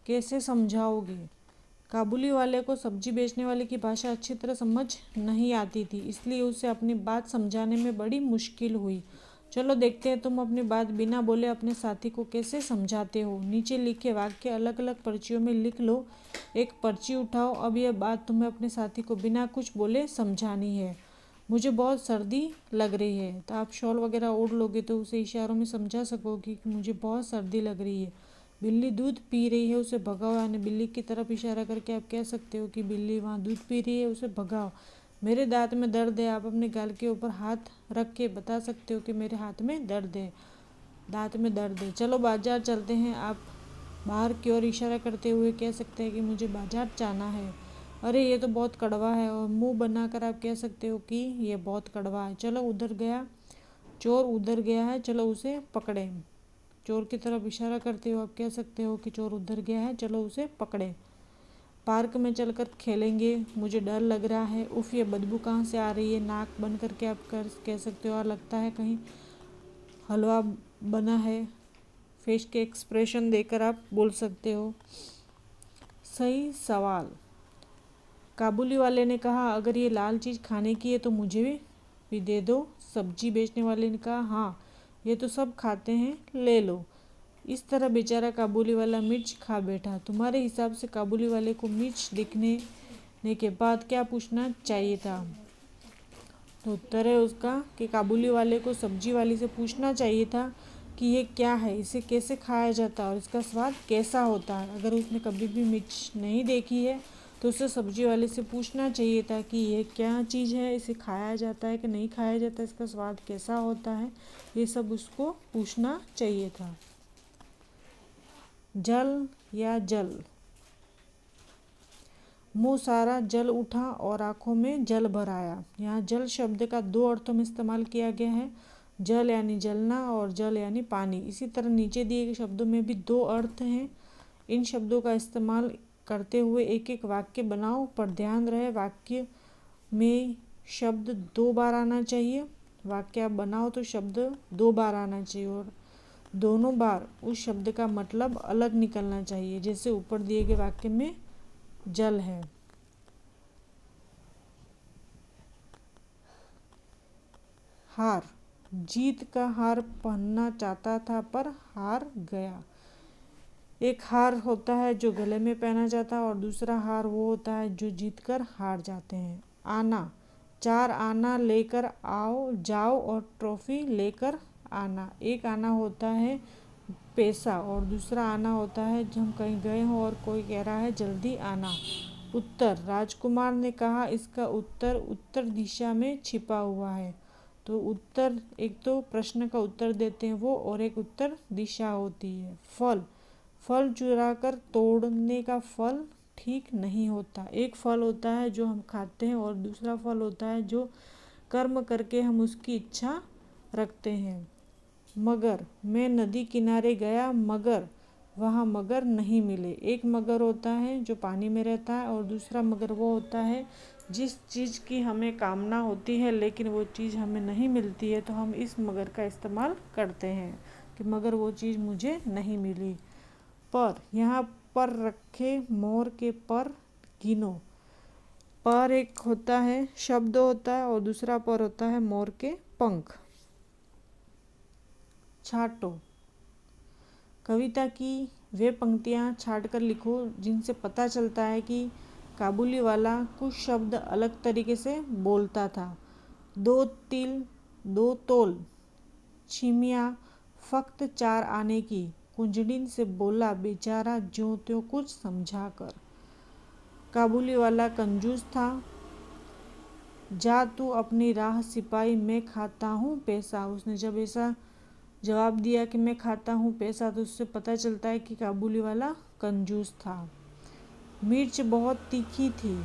कैसे समझाओगे? काबुली वाले को सब्जी बेचने वाले की भाषा अच्छी तरह समझ नहीं आती थी, इसलिए उसे अपनी बात समझाने में बड़ी मुश्किल हुई। चलो देखते हैं तुम अपनी बात बिना बोले अपने साथी को कैसे समझाते हो। नीचे लिखे वाक्य अलग अलग पर्चियों में लिख लो। एक पर्ची उठाओ। अब यह बात तुम्हें अपने साथी को बिना कुछ बोले समझानी है। मुझे बहुत सर्दी लग रही है। तो आप शॉल वगैरह ओढ़ लोगे तो उसे इशारों में समझा सकोगे कि मुझे बहुत सर्दी लग रही है। बिल्ली दूध पी रही है, उसे भगाओ। यानी बिल्ली की तरफ इशारा करके आप कह सकते हो कि बिल्ली वहाँ दूध पी रही है, उसे भगाओ। मेरे दांत में दर्द है। आप अपने गाल के ऊपर हाथ रख के बता सकते हो कि मेरे हाथ में दर्द है, दांत में दर्द है। चलो बाजार चलते हैं। आप बाहर की ओर इशारा करते हुए कह सकते हैं कि मुझे बाजार जाना है। अरे ये तो बहुत कड़वा है। और मुंह बनाकर आप कह सकते हो कि ये बहुत कड़वा है। चलो उधर गया, चोर उधर गया है, चलो उसे पकड़े। चोर की तरफ इशारा करते हो आप कह सकते हो कि चोर उधर गया है, चलो उसे पकड़े। पार्क में चलकर खेलेंगे, मुझे डर लग रहा है। उफ, ये बदबू कहाँ से आ रही है। नाक बंद करके आप कह सकते हो और लगता है कहीं हलवा बना है। फेस के एक्सप्रेशन देकर आप बोल सकते हो। सही सवाल। काबुली वाले ने कहा, अगर ये लाल चीज़ खाने की है तो मुझे भी दे दो। सब्जी बेचने वाले ने कहा, हाँ ये तो सब खाते हैं, ले लो। इस तरह बेचारा काबुली वाला मिर्च खा बैठा। तुम्हारे हिसाब से काबुली वाले को मिर्च दिखने के बाद क्या पूछना चाहिए था? तो उत्तर है उसका कि काबुली वाले को सब्जी वाली से पूछना चाहिए था कि ये क्या है, इसे कैसे खाया जाता है और इसका स्वाद कैसा होता है। अगर उसने कभी भी मिर्च नहीं देखी है तो उसे सब्जी वाले से पूछना चाहिए था कि ये क्या चीज़ है, इसे खाया जाता है कि नहीं खाया जाता, इसका स्वाद कैसा होता है, ये सब उसको पूछना चाहिए था। जल या जल। मुँह सारा जल उठा और आंखों में जल भर आया। यहाँ जल शब्द का दो अर्थों में इस्तेमाल किया गया है। जल यानी जलना और जल यानी पानी। इसी तरह नीचे दिए गए शब्दों में भी दो अर्थ हैं। इन शब्दों का इस्तेमाल करते हुए एक एक वाक्य बनाओ, पर ध्यान रहे वाक्य में शब्द 2 बार आना चाहिए। वाक्य आप बनाओ तो शब्द 2 बार आना चाहिए और दोनों बार उस शब्द का मतलब अलग निकलना चाहिए। जैसे ऊपर दिए गए वाक्य में जल है। हार। जीत का हार पहनना चाहता था पर हार गया। एक हार होता है जो गले में पहना जाता है और दूसरा हार वो होता है जो जीतकर हार जाते हैं। आना। 4 आना लेकर आओ जाओ और ट्रॉफी लेकर आना। एक आना होता है पैसा और दूसरा आना होता है जब हम कहीं गए हों और कोई कह रहा है जल्दी आना। उत्तर। राजकुमार ने कहा, इसका उत्तर उत्तर दिशा में छिपा हुआ है। तो उत्तर, एक तो प्रश्न का उत्तर देते हैं वो और एक उत्तर दिशा होती है। फल। फल चुरा कर तोड़ने का फल ठीक नहीं होता। एक फल होता है जो हम खाते हैं और दूसरा फल होता है जो कर्म करके हम उसकी इच्छा रखते हैं। मगर। मैं नदी किनारे गया मगर वहाँ मगर नहीं मिले। एक मगर होता है जो पानी में रहता है और दूसरा मगर वो होता है जिस चीज़ की हमें कामना होती है लेकिन वो चीज़ हमें नहीं मिलती है तो हम इस मगर का इस्तेमाल करते हैं कि मगर वो चीज़ मुझे नहीं मिली। पर। यहाँ पर रखे मोर के पर गिनो। पर एक होता है शब्द होता है और दूसरा पर होता है मोर के पंख। छाटो। कविता की वे पंक्तियाँ छाट कर लिखो जिनसे पता चलता है कि काबुली वाला कुछ शब्द अलग तरीके से बोलता था। 2 तिल 2 तोल। छिमिया फक्त 4 आने की। कुंजड़िन से बोला बेचारा ज्यों त्यों कुछ समझा कर। काबुली वाला कंजूस था। जा तू अपनी राह सिपाही, मैं खाता हूँ पैसा। उसने जब ऐसा जवाब दिया कि मैं खाता हूँ पैसा तो उससे पता चलता है कि काबुली वाला कंजूस था। मिर्च बहुत तीखी थी।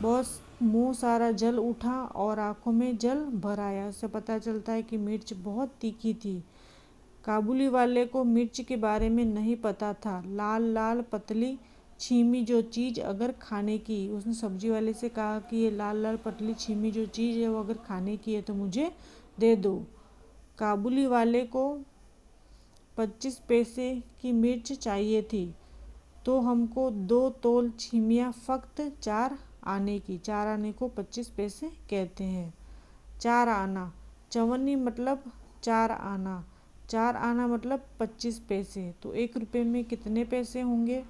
बहुत मुंह सारा जल उठा और आंखों में जल भर आया। उससे पता चलता है कि मिर्च बहुत तीखी थी। काबुली वाले को मिर्च के बारे में नहीं पता था। लाल लाल पतली छीमी जो चीज़ अगर खाने की। उसने सब्जी वाले से कहा कि ये लाल लाल पतली छीमी जो चीज़ है वो अगर खाने की है तो मुझे दे दो। काबुली वाले को 25 पैसे की मिर्च चाहिए थी तो हमको 2 तोल छिमिया फक्त 4 आने की। 4 आने को 25 पैसे कहते हैं। 4 आना, चवन्नी मतलब 4 आना, 4 आना मतलब 25 पैसे। तो 1 रुपये में कितने पैसे होंगे?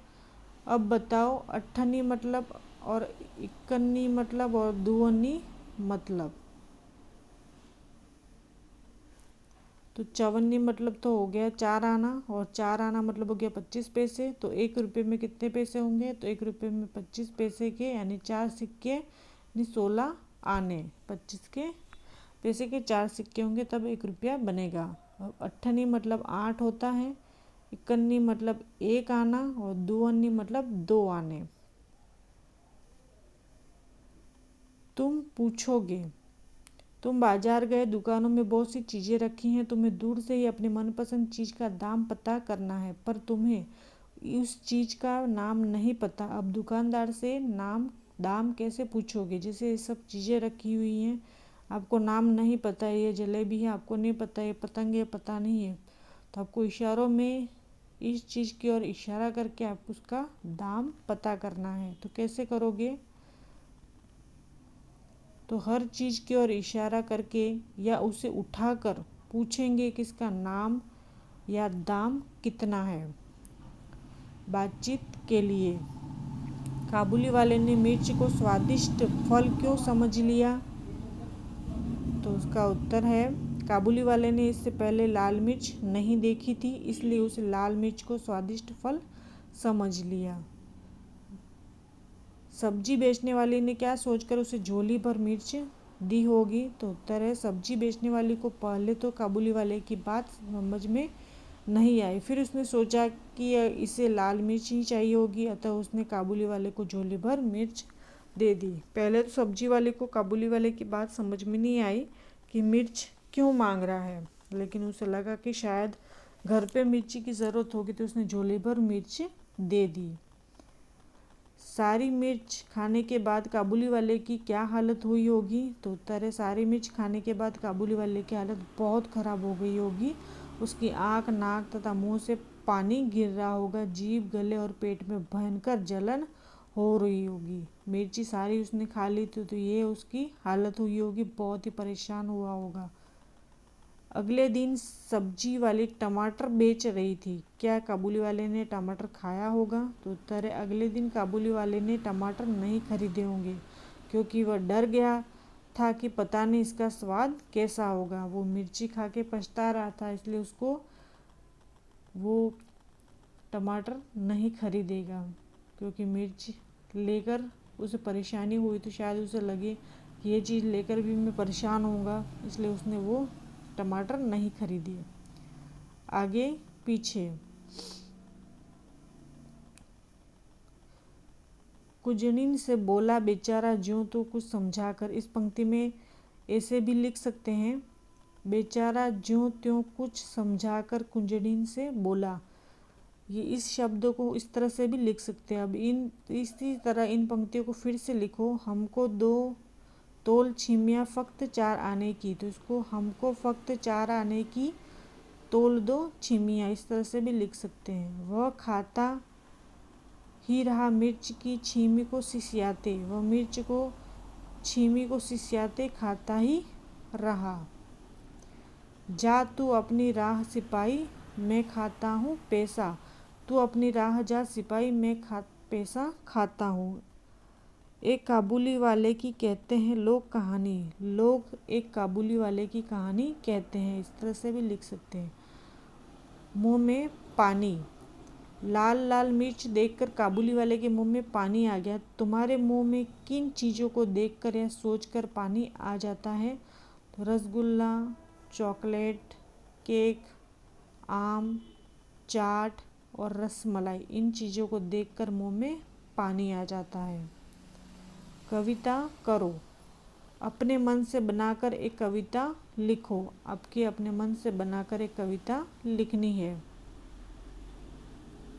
अब बताओ, अट्ठन्नी मतलब और इक्कन्नी मतलब और दुअन्नी मतलब। तो चवन्नी मतलब तो हो गया 4 आना, और 4 आना मतलब हो गया 25 पैसे। तो 1 रुपये में कितने पैसे होंगे? तो 1 रुपये में 25 पैसे के यानी 4 सिक्के यानी 16 आने। 25 के पैसे के 4 सिक्के होंगे तब 1 रुपया बनेगा। अब अट्ठन्नी मतलब 8 होता है, इक्कन्नी मतलब 1 आना और दुअन्नी मतलब 2 आने। तुम पूछोगे, तुम बाजार गए, दुकानों में बहुत सी चीज़ें रखी हैं, तुम्हें दूर से ही अपनी मनपसंद चीज़ का दाम पता करना है, पर तुम्हें उस चीज़ का नाम नहीं पता। अब दुकानदार से दाम कैसे पूछोगे? जैसे ये सब चीज़ें रखी हुई हैं, आपको नाम नहीं पता है, ये जलेबी है आपको नहीं पता, ये पतंग है पता नहीं है, तो आपको इशारों में इस चीज़ की ओर इशारा करके आपको उसका दाम पता करना है। तो कैसे करोगे? तो हर चीज़ की ओर इशारा करके या उसे उठाकर पूछेंगे कि इसका नाम या दाम कितना है। बातचीत के लिए, काबुली वाले ने मिर्च को स्वादिष्ट फल क्यों समझ लिया? तो उसका उत्तर है, काबुली वाले ने इससे पहले लाल मिर्च नहीं देखी थी, इसलिए उसे लाल मिर्च को स्वादिष्ट फल समझ लिया। सब्जी बेचने वाली ने क्या सोचकर उसे झोली भर मिर्च दी होगी? तो उत्तर है, सब्जी बेचने वाली को पहले तो काबुली वाले की बात समझ में नहीं आई, फिर उसने सोचा कि इसे लाल मिर्च ही चाहिए होगी, अतः उसने काबुली वाले को झोली भर मिर्च दे दी। पहले तो सब्जी वाले को काबुली वाले की बात समझ में नहीं आई कि मिर्च क्यों मांग रहा है, लेकिन उसे लगा कि शायद घर पे मिर्ची की ज़रूरत होगी, तो उसने झोली भर मिर्च दे दी। सारी मिर्च खाने के बाद काबुली वाले की क्या हालत हुई होगी? तो उत्तर है, सारी मिर्च खाने के बाद काबुली वाले की हालत बहुत ख़राब हो गई होगी। उसकी आँख, नाक तथा मुंह से पानी गिर रहा होगा, जीभ, गले और पेट में भयंकर जलन हो रही होगी। मिर्ची सारी उसने खा ली थी, तो ये उसकी हालत हुई होगी, बहुत ही परेशान हुआ होगा। अगले दिन सब्जी वाली टमाटर बेच रही थी, क्या काबुली वाले ने टमाटर खाया होगा? तो उत्तर है, अगले दिन काबुली वाले ने टमाटर नहीं खरीदे होंगे, क्योंकि वह डर गया था कि पता नहीं इसका स्वाद कैसा होगा। वो मिर्ची खा के पछता रहा था, इसलिए उसको वो टमाटर नहीं खरीदेगा, क्योंकि मिर्च लेकर उसे परेशानी हुई, तो शायद उसे लगे कि ये चीज़ लेकर भी मैं परेशान होऊंगा, इसलिए उसने वो टमाटर नहीं खरीदी। आगे पीछे, कुजनीन से बोला बेचारा ज्यों तो कुछ समझाकर। इस पंक्ति में ऐसे भी लिख सकते हैं, बेचारा ज्यों त्यों कुछ समझाकर कुंजनीन से बोला। ये इस शब्द को इस तरह से भी लिख सकते हैं। अब इसी तरह इन पंक्तियों को फिर से लिखो। हमको 2 तोल छिमिया फक्त 4 आने की, तो इसको हमको फक्त 4 आने की तोल 2 छिमिया, इस तरह से भी लिख सकते हैं। वह खाता ही रहा मिर्च की छीमी को सिसियाते, वह मिर्च को छीमी को सिसियाते खाता ही रहा। जा तू अपनी राह सिपाही, मैं खाता हूँ पैसा, तू अपनी राह जा सिपाही, मैं पैसा खाता हूँ। एक काबुली वाले की कहते हैं लोग कहानी, लोग एक काबुली वाले की कहानी कहते हैं, इस तरह से भी लिख सकते हैं। मुंह में पानी, लाल लाल मिर्च देखकर काबुली वाले के मुंह में पानी आ गया। तुम्हारे मुंह में किन चीज़ों को देखकर या सोचकर पानी आ जाता है? तो रसगुल्ला, चॉकलेट, केक, आम, चाट और रसमलाई, इन चीज़ों को देखकर मुंह में पानी आ जाता है। कविता करो, अपने मन से बनाकर एक कविता लिखो। आपके अपने मन से बनाकर एक कविता लिखनी है।